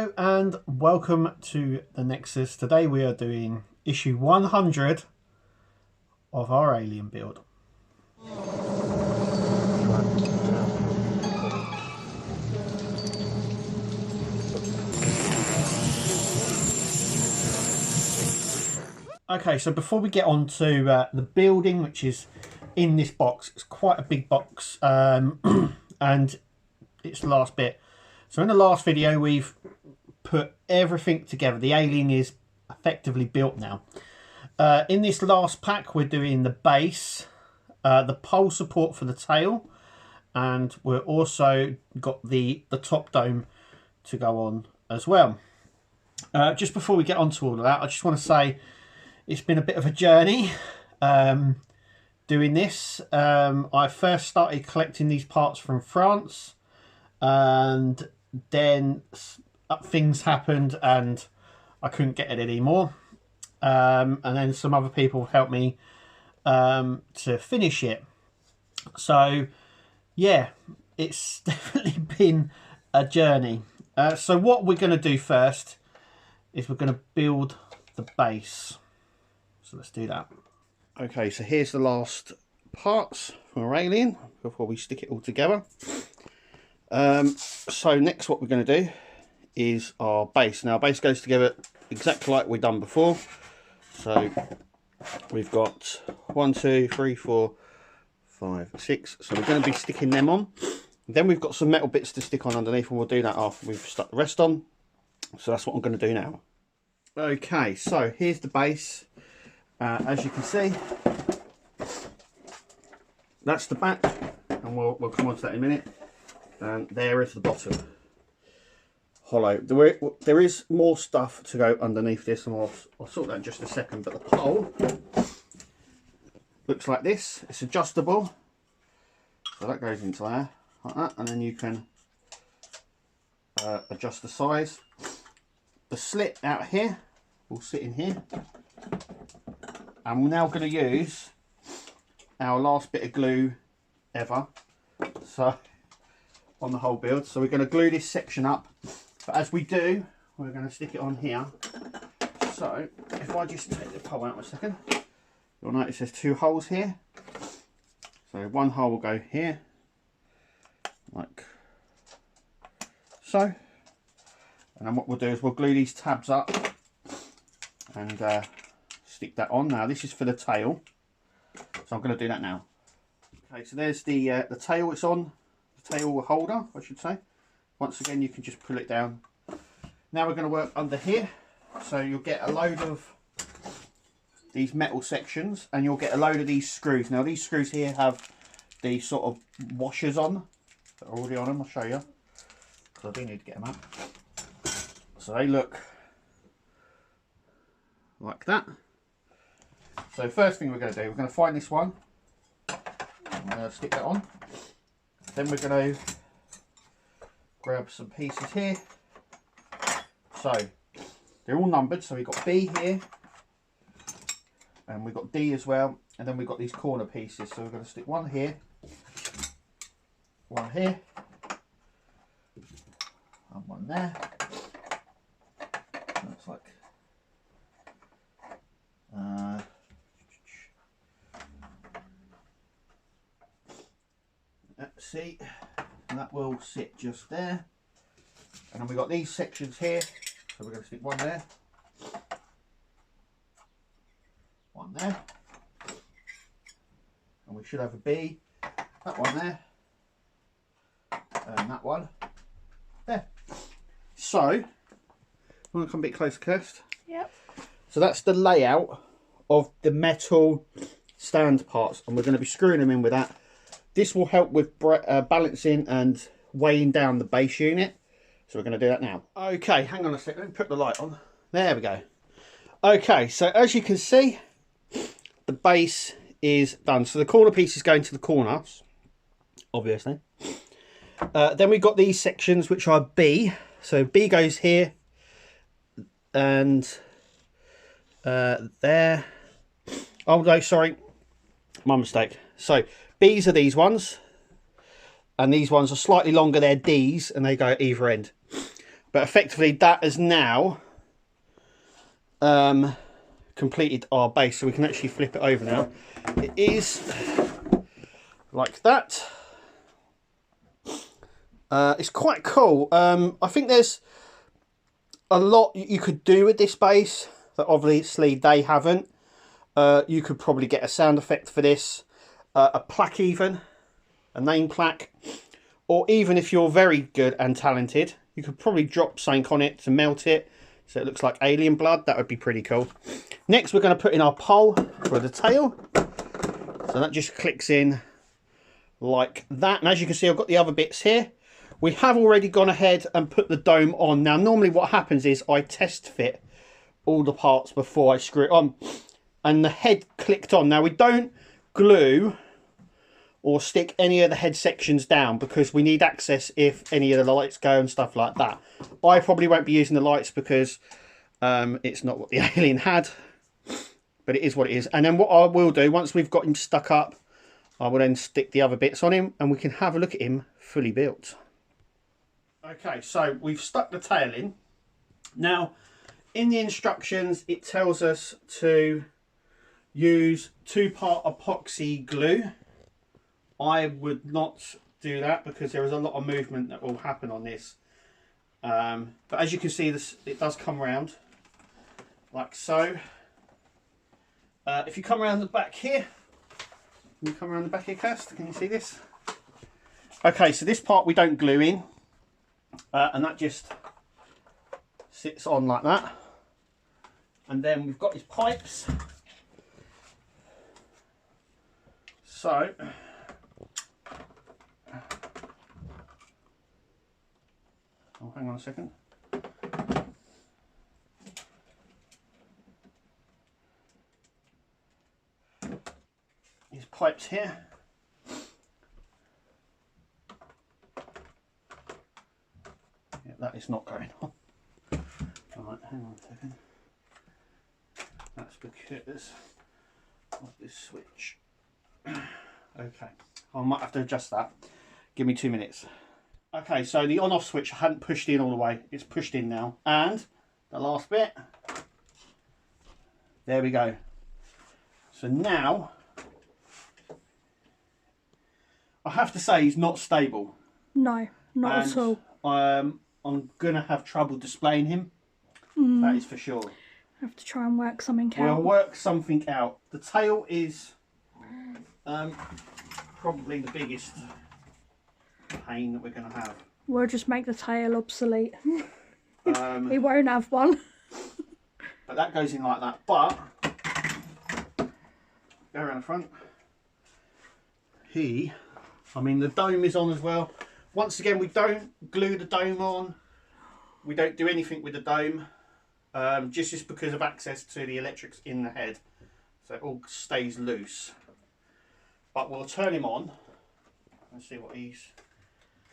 Hello and welcome to the Nexus. Today we are doing issue 100 of our alien build. Okay, so before we get on to the building, which is in this box, it's quite a big box, and it's the last bit. So in the last video we've put everything together. The alien is effectively built now. In this last pack we're doing the base, the pole support for the tail, and we're also got the top dome to go on as well. Just before we get on to all of that, I just want to say it's been a bit of a journey doing this. I first started collecting these parts from France, and then things happened and I couldn't get it anymore. And then some other people helped me to finish it. So yeah, it's definitely been a journey. So what we're going to do first is we're going to build the base. So let's do that. Okay, so here's the last parts for our alien before we stick it all together. So next what we're going to do is our base. Now our base goes together exactly like we've done before. So we've got 1, 2, 3, 4, 5, 6. So we're going to be sticking them on. Then we've got some metal bits to stick on underneath, and we'll do that after we've stuck the rest on. So that's what I'm going to do now. Okay, so here's the base. As you can see, that's the back, and we'll come on to that in a minute. And there is the bottom, hollow. There is more stuff to go underneath this, and I'll sort that in just a second. But the pole looks like this. It's adjustable, so that goes into there like that, and then you can adjust the size. The slit out here will sit in here. And we're now going to use our last bit of glue ever, so on the whole build. So we're going to glue this section up, but as we do, we're going to stick it on here. So if I just take the pole out a second, you'll notice there's 2 holes here. So one hole will go here, like so. And then what we'll do is we'll glue these tabs up and stick that on. Now this is for the tail, so I'm going to do that now. Okay, so there's the tail. It's on the tail holder, I should say. Once again, you can just pull it down. Now we're going to work under here, so you'll get a load of these metal sections, and you'll get a load of these screws. Now these screws here have the sort of washers on that are already on them. I'll show you, because I do need to get them out. So they look like that. So first thing we're going to do, we're going to find this one. I'm going to stick that on. Then we're going to grab some pieces here. So they're all numbered. So we've got B here, and we've got D as well. And then we've got these corner pieces. So we're going to stick one here, one here, and one there. Looks like let's see, and that will sit just there. And then we've got these sections here, so we're going to stick one there, one there, and we should have a B, that one there, and that one there. So I'm going to come a bit closer, Kirst. Yep. So that's the layout of the metal stand parts, and we're going to be screwing them in with that. This will help with balancing and weighing down the base unit. So we're going to do that now. Okay, hang on a second. Let me put the light on. There we go. Okay, so as you can see, the base is done. So the corner pieces go into the corners, obviously. Then we've got these sections, which are B. So B goes here and there. Oh no, sorry, my mistake. So B's are these ones, and these ones are slightly longer. They're D's, and they go at either end. But effectively that has now completed our base, so we can actually flip it over now. It is like that. It's quite cool. I think there's a lot you could do with this base that obviously they haven't. You could probably get a sound effect for this, a plaque even, a name plaque, or even if you're very good and talented, you could probably drop something on it to melt it so it looks like alien blood. That would be pretty cool. Next we're going to put in our pole for the tail. So that just clicks in like that. And as you can see, I've got the other bits here. We have already gone ahead and put the dome on. Now normally what happens is I test fit all the parts before I screw it on. And the head clicked on. Now we don't glue or stick any of the head sections down because we need access if any of the lights go and stuff like that. I probably won't be using the lights because it's not what the alien had, but it is what it is. And then what I will do, once we've got him stuck up, I will then stick the other bits on him and we can have a look at him fully built. Okay, so we've stuck the tail in. Now, in the instructions, it tells us to use 2-part epoxy glue. I would not do that because there is a lot of movement that will happen on this. But as you can see, it does come around like so. If you come around the back here, can you come around the back here, Kirst? Can you see this? Okay, so this part we don't glue in, and that just sits on like that. And then we've got his pipes. So oh, hang on a second. His pipes here. Yeah, that is not going on. Right, hang on a second. That's because of this switch. Okay, I might have to adjust that. Give me 2 minutes. Okay, so the on-off switch I hadn't pushed in all the way. It's pushed in now. And the last bit. There we go. So now, I have to say he's not stable. No, not at all. I'm going to have trouble displaying him. That is for sure. I have to try and work something out. We'll work something out. The tail is probably the biggest pain that we're going to have. We'll just make the tail obsolete. He won't have one. But that goes in like that. But go around the front. I mean the dome is on as well. Once again, we don't glue the dome on. We don't do anything with the dome. Just because of access to the electrics in the head. So it all stays loose. But we'll turn him on and see what he's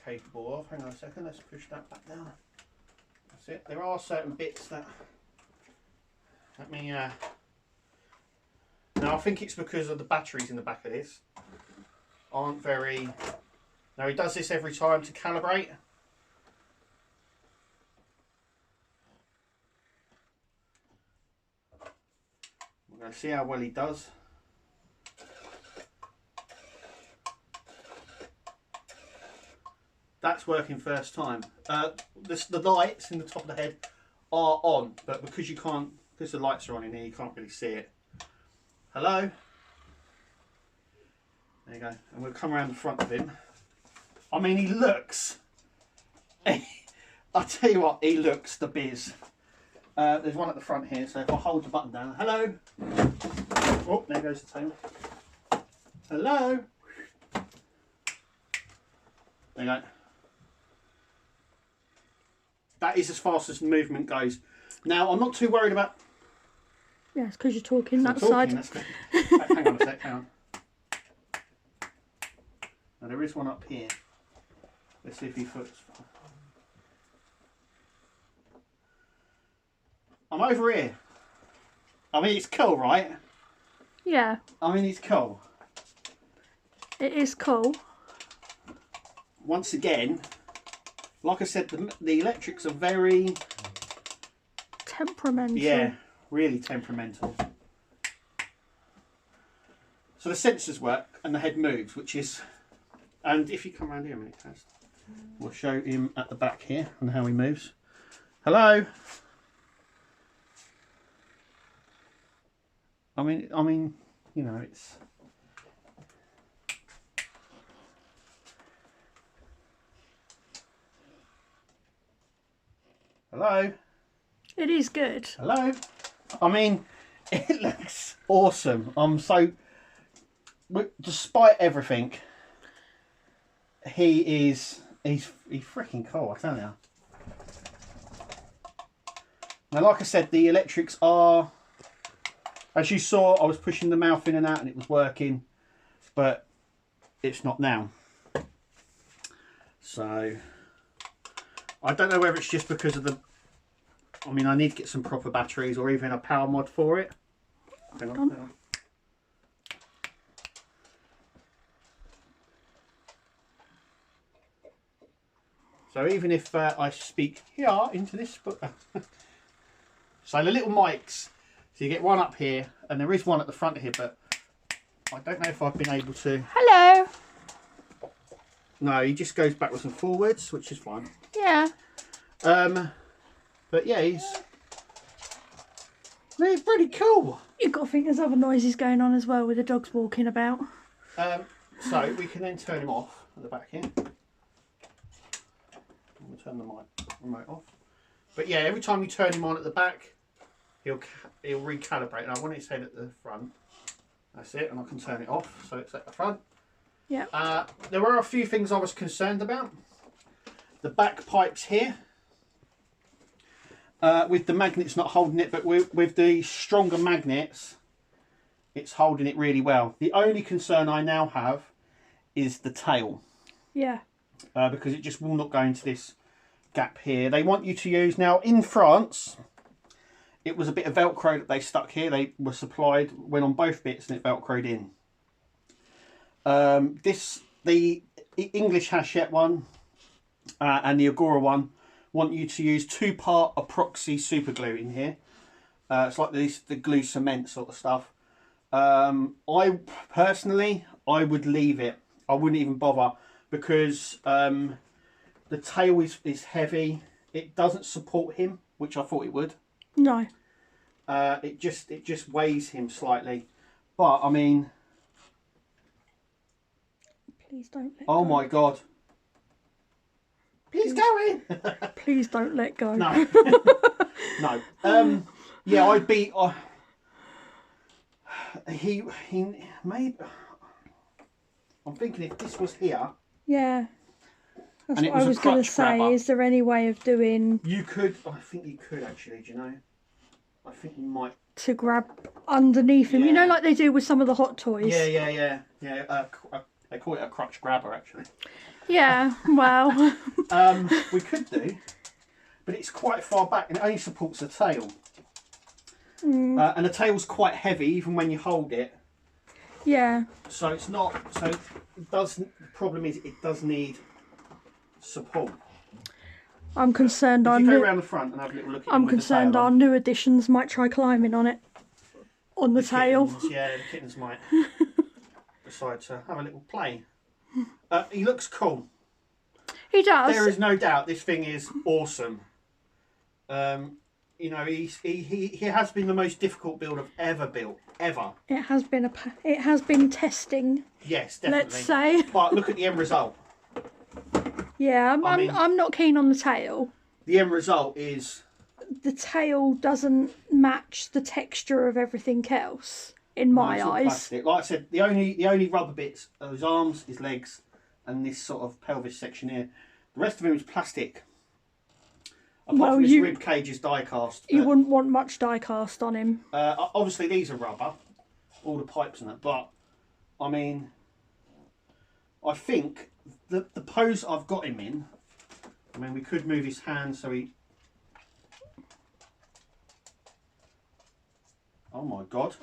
capable of. Hang on a second, let's push that back down. That's it. There are certain bits that let me now I think it's because of the batteries in the back of this aren't very. Now he does this every time to calibrate. We're going to see how well he does. That's working first time. The lights in the top of the head are on, but because you can't, because the lights are on in here, you can't really see it. Hello? There you go. And we'll come around the front of him. I mean, he looks... I'll tell you what, he looks the biz. There's one at the front here, so if I hold the button down... Hello? Oh, there goes the tail. Hello? There you go. That is as fast as the movement goes. Now, I'm not too worried about... Yeah, it's because you're talking that side. Hang on a sec, hang on. Now, there is one up here. Let's see if he foots. I'm over here. I mean, it's cool, right? Yeah. I mean, it's cool. It is cool. Once again, like I said, the electrics are very temperamental. Yeah, really temperamental. So the sensors work and the head moves, which is, and if you come around here a minute, Taz, we'll show him at the back here and how he moves. Hello. I mean, you know, it's. Hello. It is good. Hello. I mean, it looks awesome. I'm so, despite everything, he's freaking cool, I tell you. Now, like I said, the electrics are, as you saw, I was pushing the mouth in and out and it was working, but it's not now. So, I don't know whether it's just because of the, I mean, I need to get some proper batteries or even a power mod for it. Hang on, hang on. So even if I speak here into this, so the little mics, so you get one up here, and there is one at the front here, but I don't know if I've been able to. Hello. No, he just goes backwards and forwards, which is fine. Yeah. But yeah, they're pretty cool. You've got to think there's other noises going on as well with the dogs walking about. So we can then turn him off at the back here. We'll turn the remote off. But yeah, every time you turn him on at the back, he'll recalibrate. And I want it set at the front. That's it, and I can turn it off so it's at the front. Yeah. There were a few things I was concerned about. The back pipes here, with the magnets not holding it, but with the stronger magnets, it's holding it really well. The only concern I now have is the tail. Yeah. Because it just will not go into this gap here. They want you to use, now in France, it was a bit of Velcro that they stuck here. They were supplied, went on both bits and it Velcroed in. The English Hachette one and the Agora one want you to use 2-part epoxy super glue in here. It's like the glue cement sort of stuff. I personally, I would leave it. I wouldn't even bother because the tail is heavy. It doesn't support him, which I thought it would. No. It just weighs him slightly. But I mean, please don't let oh go. my god. Please go in. Please don't let go. No. No. Yeah, I'd be. He made. I'm thinking if this was here. Yeah. That's and what I was going to say. Grabber, is there any way of doing? You could. I think you could actually. Do you know? I think you might. To grab underneath him, yeah. You know, like they do with some of the hot toys. Yeah. They call it a crotch grabber, actually. Yeah. Well. We could do, but it's quite far back and it only supports the tail. And the tail's quite heavy, even when you hold it. Yeah. So it's not. So it does. The problem is, it does need support. I'm concerned. If you go around the front and have a little look at it. I'm concerned our new additions might try climbing on it. On the tail. Kittens, yeah, the kittens might decide to have a little play. He looks cool. He does. There is no doubt this thing is awesome. You know, he has been the most difficult build I've ever built, ever. It has been testing. Yes, definitely. Let's say. But look at the end result. Yeah, I'm not keen on the tail. The end result is. The tail doesn't match the texture of everything else in my eyes. Plastic. Like I said, the only rubber bits are his arms, his legs, and this sort of pelvis section here. The rest of him is plastic. Apart from this rib cage is die cast. You wouldn't want much die cast on him. Obviously these are rubber, all the pipes and that. But I mean, I think the pose I've got him in. I mean, we could move his hand so he. Oh my god.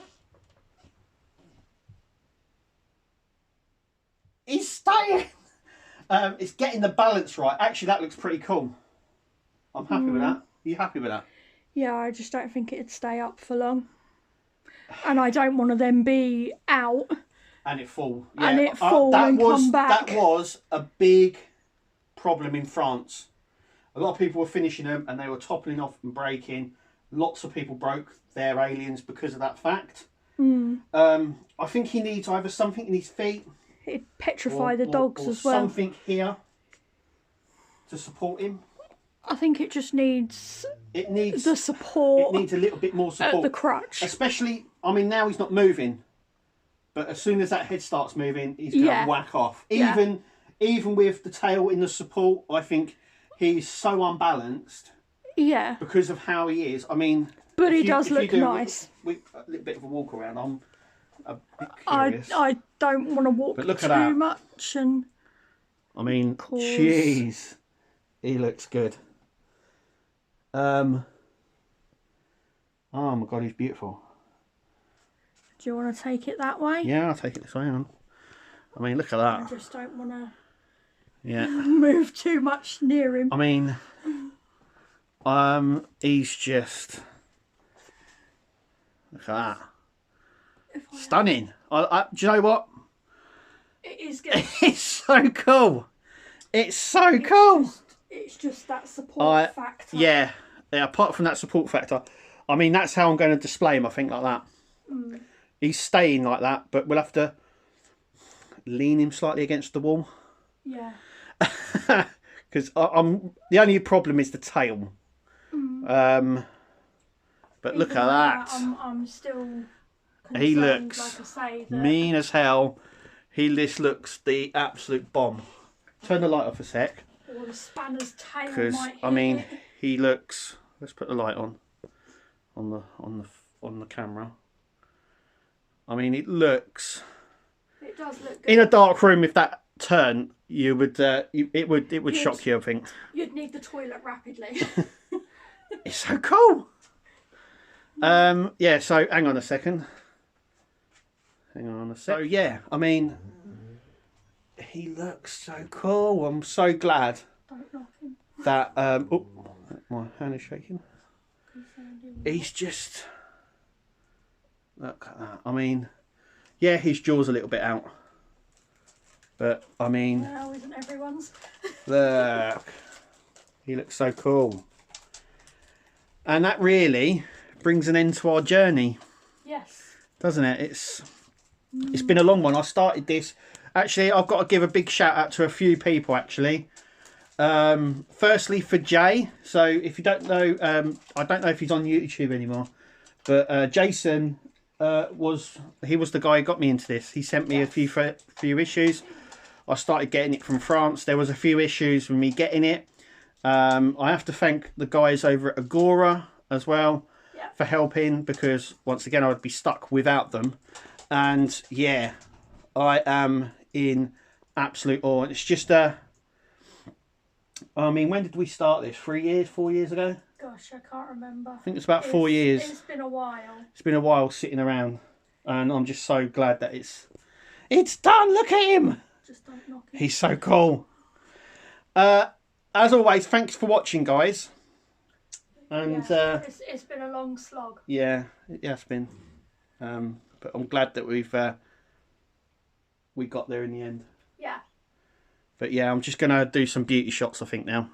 He's staying! It's getting the balance right. Actually, that looks pretty cool. I'm happy with that. Are you happy with that? Yeah, I just don't think it'd stay up for long. And I don't want to then be out. And it fall. Yeah, and it fall and come back. That was a big problem in France. A lot of people were finishing them and they were toppling off and breaking. Lots of people broke their aliens because of that fact. I think he needs either something in his feet. It'd petrify the dogs as well. Something here to support him. I think it just needs... It needs the support. It needs a little bit more support. At the crutch. Especially, I mean, now he's not moving. But as soon as that head starts moving, he's going to whack off. Even with the tail in the support, I think he's so unbalanced. Yeah. Because of how he is. I mean... But he does look nice. A little bit of a walk around. I'm a bit curious. I don't want to walk too much. And I mean, jeez. He looks good. Oh my God, he's beautiful. Do you want to take it that way? Yeah, I'll take it this way. On. I mean, look at that. I just don't want to move too much near him. I mean, he's just... Look at that. Stunning. Do you know what? It is good. It's so cool. It's so cool. It's just that support factor. Yeah, apart from that support factor. I mean, that's how I'm going to display him, I think, like that. He's staying like that, but we'll have to lean him slightly against the wall. Yeah. Because the only problem is the tail. But look at that. I'm still concerned, he looks like I say, mean as hell. He just looks the absolute bomb. Turn the light off a sec. Or the spanner's tail Because I mean, he looks. Let's put the light on the camera. I mean, it looks. It does look good. In a dark room, if that turned, you would. It would shock you, I think. You'd need the toilet rapidly. It's so cool. Yeah. So hang on a second. So yeah, I mean, he looks so cool. I'm so glad that oh, my hand is shaking. He's just, look at that. I mean, yeah, his jaw's a little bit out, but I mean, well, isn't everyone's? Look, he looks so cool, and that really brings an end to our journey. Yes, doesn't it? It's been a long one. I started this. Actually, I've got to give a big shout out to a few people, actually. Firstly, for Jay. So, if you don't know, I don't know if he's on YouTube anymore. But Jason was the guy who got me into this. He sent me a few issues. I started getting it from France. There was a few issues with me getting it. I have to thank the guys over at Agora as well for helping. Because, once again, I would be stuck without them. And yeah, I am in absolute awe. It's just I mean, when did we start this? 3 years, 4 years ago? Gosh, I can't remember. I think it's about 4 years. It's been a while. It's been a while sitting around, and I'm just so glad that it's done. Look at him. Just don't knock him. He's so cool. As always, thanks for watching, guys. And it's been a long slog. Yeah, it has been. But I'm glad that we got there in the end. Yeah. But yeah, I'm just going to do some beauty shots, I think, now.